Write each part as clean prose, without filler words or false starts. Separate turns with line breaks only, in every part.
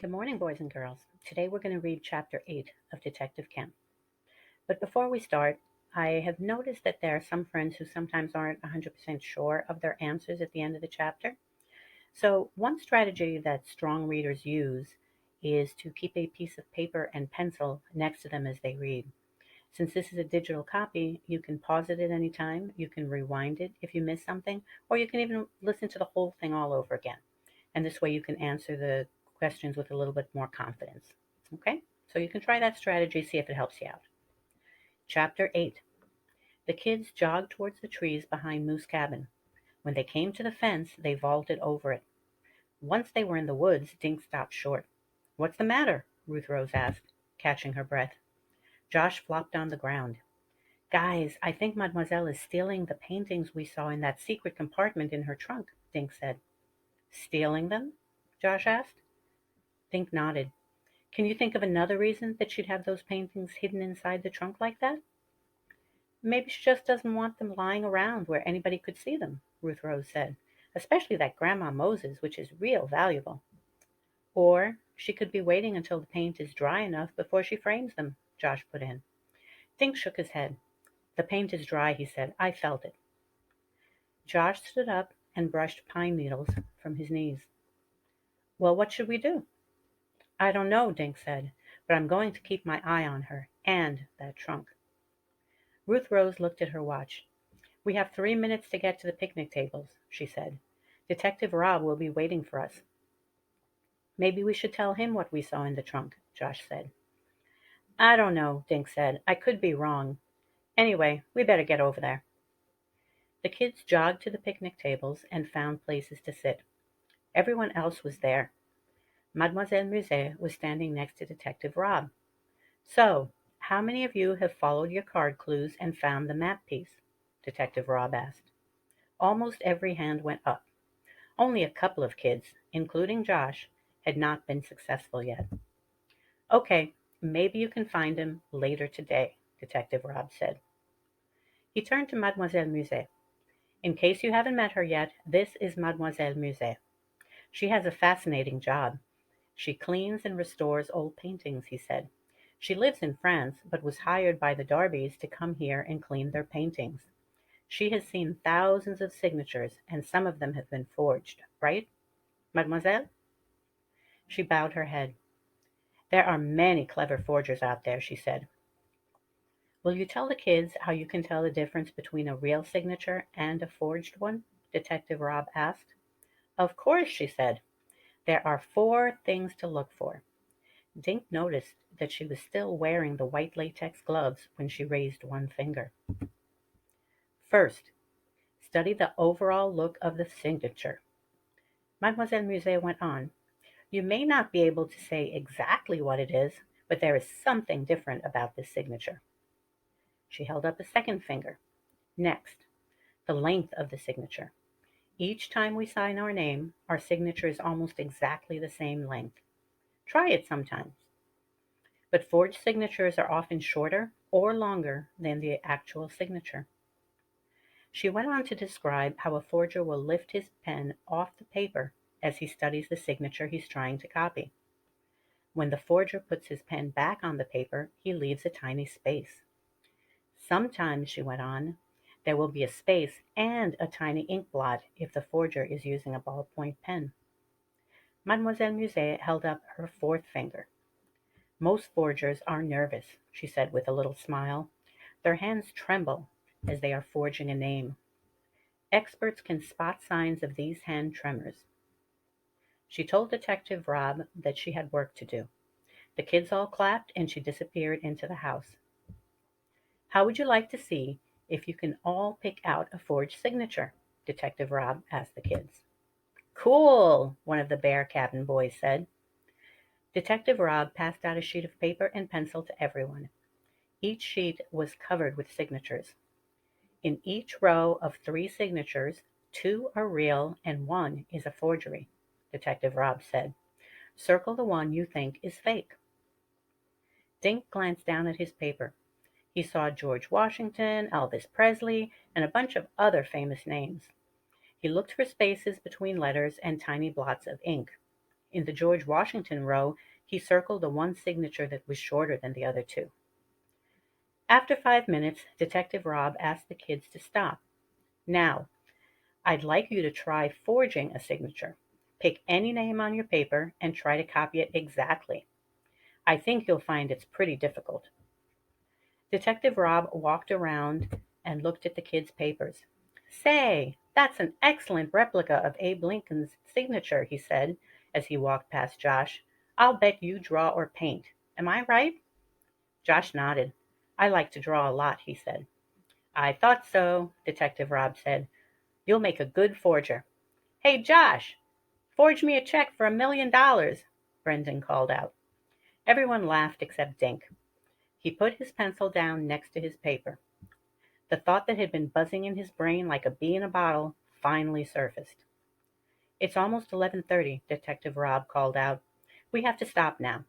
Good morning, boys and girls. Today we're going to read Chapter 8 of Detective Kemp. But before we start, I have noticed that there are some friends who sometimes aren't 100% sure of their answers at the end of the chapter. So, one strategy that strong readers use is to keep a piece of paper and pencil next to them as they read. Since this is a digital copy, you can pause it at any time, you can rewind it if you miss something, or you can even listen to the whole thing all over again. And this way you can answer the questions with a little bit more confidence. Okay? So you can try that strategy, see if it helps you out. Chapter 8. The kids jogged towards the trees behind Moose Cabin. When they came to the fence, they vaulted over it. Once they were in the woods, Dink stopped short. "What's the matter?" Ruth Rose asked, catching her breath. Josh flopped on the ground. "Guys, I think Mademoiselle is stealing the paintings we saw in that secret compartment in her trunk," Dink said. "Stealing them?" Josh asked. Dink nodded. "Can you think of another reason that she'd have those paintings hidden inside the trunk like that?" "Maybe she just doesn't want them lying around where anybody could see them," Ruth Rose said. "Especially that Grandma Moses, which is real valuable." "Or she could be waiting until the paint is dry enough before she frames them," Josh put in. Dink shook his head. "The paint is dry," he said. "I felt it." Josh stood up and brushed pine needles from his knees. "Well, what should we do?" "I don't know," Dink said, "but I'm going to keep my eye on her and that trunk." Ruth Rose looked at her watch. "We have 3 minutes to get to the picnic tables," she said. "Detective Rob will be waiting for us." "Maybe we should tell him what we saw in the trunk," Josh said. "I don't know," Dink said. "I could be wrong. Anyway, we better get over there." The kids jogged to the picnic tables and found places to sit. Everyone else was there. Mademoiselle Musset was standing next to Detective Rob. "So, how many of you have followed your card clues and found the map piece?" Detective Rob asked. Almost every hand went up. Only a couple of kids, including Josh, had not been successful yet. "Okay, maybe you can find him later today," Detective Rob said. He turned to Mademoiselle Musset. "In case you haven't met her yet, this is Mademoiselle Musset. She has a fascinating job. She cleans and restores old paintings," he said. "She lives in France, but was hired by the Darbys to come here and clean their paintings. She has seen thousands of signatures, and some of them have been forged, right, Mademoiselle?" She bowed her head. "There are many clever forgers out there," she said. "Will you tell the kids how you can tell the difference between a real signature and a forged one?" Detective Rob asked. "Of course," she said. "There are 4 things to look for." Dink noticed that she was still wearing the white latex gloves when she raised one finger. "First, study the overall look of the signature." Mademoiselle Musset went on. "You may not be able to say exactly what it is, but there is something different about this signature." She held up a second finger. "Next, the length of the signature. Each time we sign our name, our signature is almost exactly the same length. Try it sometimes." But forged signatures are often shorter or longer than the actual signature. She went on to describe how a forger will lift his pen off the paper as he studies the signature he's trying to copy. When the forger puts his pen back on the paper, he leaves a tiny space. Sometimes, she went on, there will be a space and a tiny ink blot if the forger is using a ballpoint pen. Mademoiselle Musset held up her fourth finger. "Most forgers are nervous," she said with a little smile. "Their hands tremble as they are forging a name. Experts can spot signs of these hand tremors." She told Detective Rob that she had work to do. The kids all clapped and she disappeared into the house. "How would you like to see if you can all pick out a forged signature?" Detective Rob asked the kids. "Cool," one of the Bear Cabin boys said. Detective Rob passed out a sheet of paper and pencil to everyone. Each sheet was covered with signatures. In each row of 3 signatures, 2 are real and 1 is a forgery, Detective Rob said. "Circle the one you think is fake." Dink glanced down at his paper. He saw George Washington, Elvis Presley, and a bunch of other famous names. He looked for spaces between letters and tiny blots of ink. In the George Washington row, he circled the one signature that was shorter than the other two. After 5 minutes, Detective Rob asked the kids to stop. Now, I'd like you to try forging a signature. Pick any name on your paper and try to copy it exactly. I think you'll find it's pretty difficult. Detective Rob walked around and looked at the kids' papers. Say, that's an excellent replica of Abe Lincoln's signature, he said as he walked past Josh. I'll bet you draw or paint. Am I right? Josh nodded. I like to draw a lot, he said. I thought so, Detective Rob said. You'll make a good forger. Hey, Josh, forge me a check for $1 million, Brendan called out. Everyone laughed except Dink. He put his pencil down next to his paper. The thought that had been buzzing in his brain like a bee in a bottle finally surfaced. It's almost 11:30, Detective Rob called out. We have to stop now.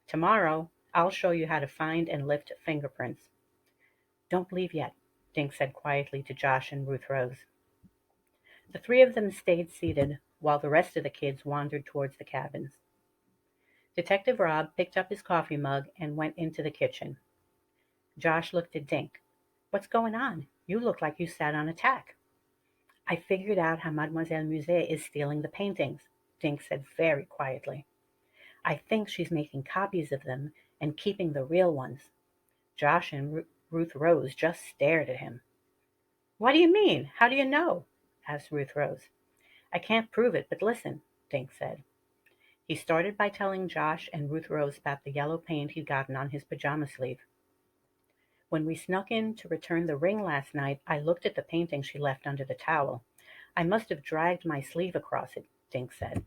Tomorrow, I'll show you how to find and lift fingerprints. Don't leave yet, Dink said quietly to Josh and Ruth Rose. The three of them stayed seated while the rest of the kids wandered towards the cabins. Detective Rob picked up his coffee mug and went into the kitchen. Josh looked at Dink. What's going on? You look like you sat on a tack. I figured out how Mademoiselle Musée is stealing the paintings, Dink said very quietly. I think she's making copies of them and keeping the real ones. Josh and Ruth Rose just stared at him. What do you mean? How do you know? Asked Ruth Rose. I can't prove it, but listen, Dink said. He started by telling Josh and Ruth Rose about the yellow paint he'd gotten on his pajama sleeve. When we snuck in to return the ring last night, I looked at the painting she left under the towel. I must have dragged my sleeve across it, Dink said.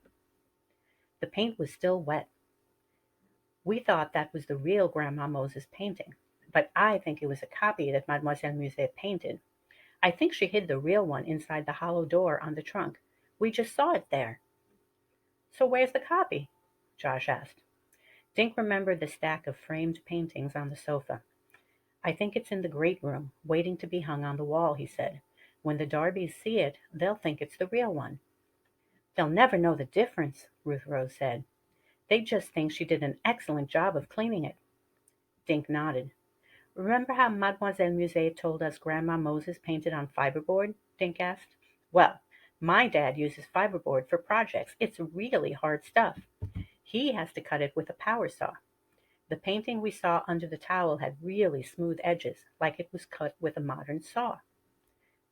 The paint was still wet. We thought that was the real Grandma Moses painting, but I think it was a copy that Mademoiselle Musée painted. I think she hid the real one inside the hollow door on the trunk. We just saw it there. So where's the copy? Josh asked. Dink remembered the stack of framed paintings on the sofa. I think it's in the great room, waiting to be hung on the wall, he said. When the Darbys see it, they'll think it's the real one. They'll never know the difference, Ruth Rose said. They just think she did an excellent job of cleaning it. Dink nodded. Remember how Mademoiselle Musée told us Grandma Moses painted on fiberboard? Dink asked. Well, my dad uses fiberboard for projects. It's really hard stuff. He has to cut it with a power saw. The painting we saw under the towel had really smooth edges, like it was cut with a modern saw.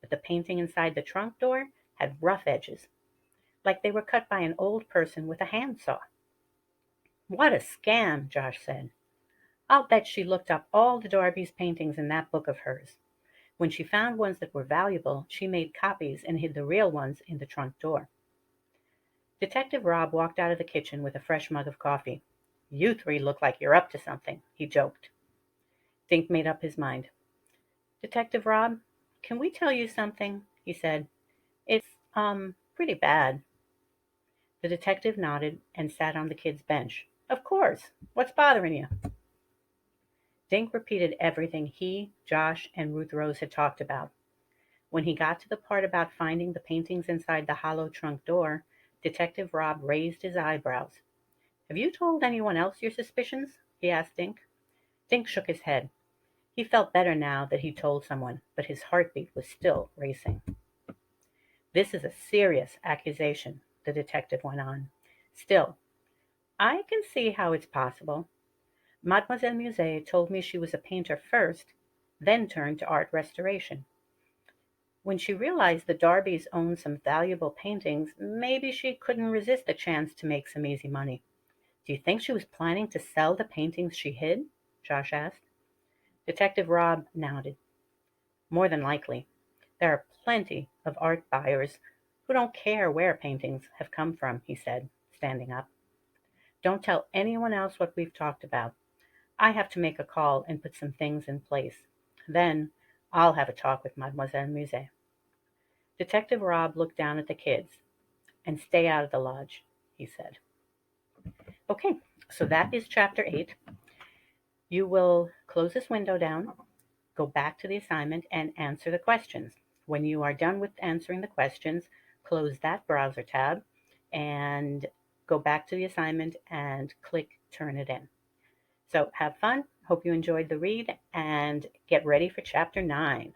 But the painting inside the trunk door had rough edges, like they were cut by an old person with a handsaw. What a scam, Josh said. I'll bet she looked up all the Darby's paintings in that book of hers. When she found ones that were valuable, she made copies and hid the real ones in the trunk door. Detective Rob walked out of the kitchen with a fresh mug of coffee. You three look like you're up to something, he joked. Dink made up his mind. Detective Rob, can we tell you something? He said. It's, pretty bad. The detective nodded and sat on the kid's bench. Of course. What's bothering you? Dink repeated everything he, Josh, and Ruth Rose had talked about. When he got to the part about finding the paintings inside the hollow trunk door, Detective Rob raised his eyebrows. Have you told anyone else your suspicions? He asked Dink. Dink shook his head. He felt better now that he'd told someone, but his heartbeat was still racing. This is a serious accusation, the detective went on. Still, I can see how it's possible. Mademoiselle Musée told me she was a painter first, then turned to art restoration. When she realized the Darbys owned some valuable paintings, maybe she couldn't resist a chance to make some easy money. Do you think she was planning to sell the paintings she hid? Josh asked. Detective Rob nodded. More than likely. There are plenty of art buyers who don't care where paintings have come from, he said, standing up. Don't tell anyone else what we've talked about. I have to make a call and put some things in place. Then I'll have a talk with Mademoiselle Musée. Detective Rob looked down at the kids. And stay out of the lodge, he said. Okay, so that is chapter 8. You will close this window down, go back to the assignment, and answer the questions. When you are done with answering the questions, close that browser tab and go back to the assignment and click turn it in. So have fun. Hope you enjoyed the read and get ready for chapter 9.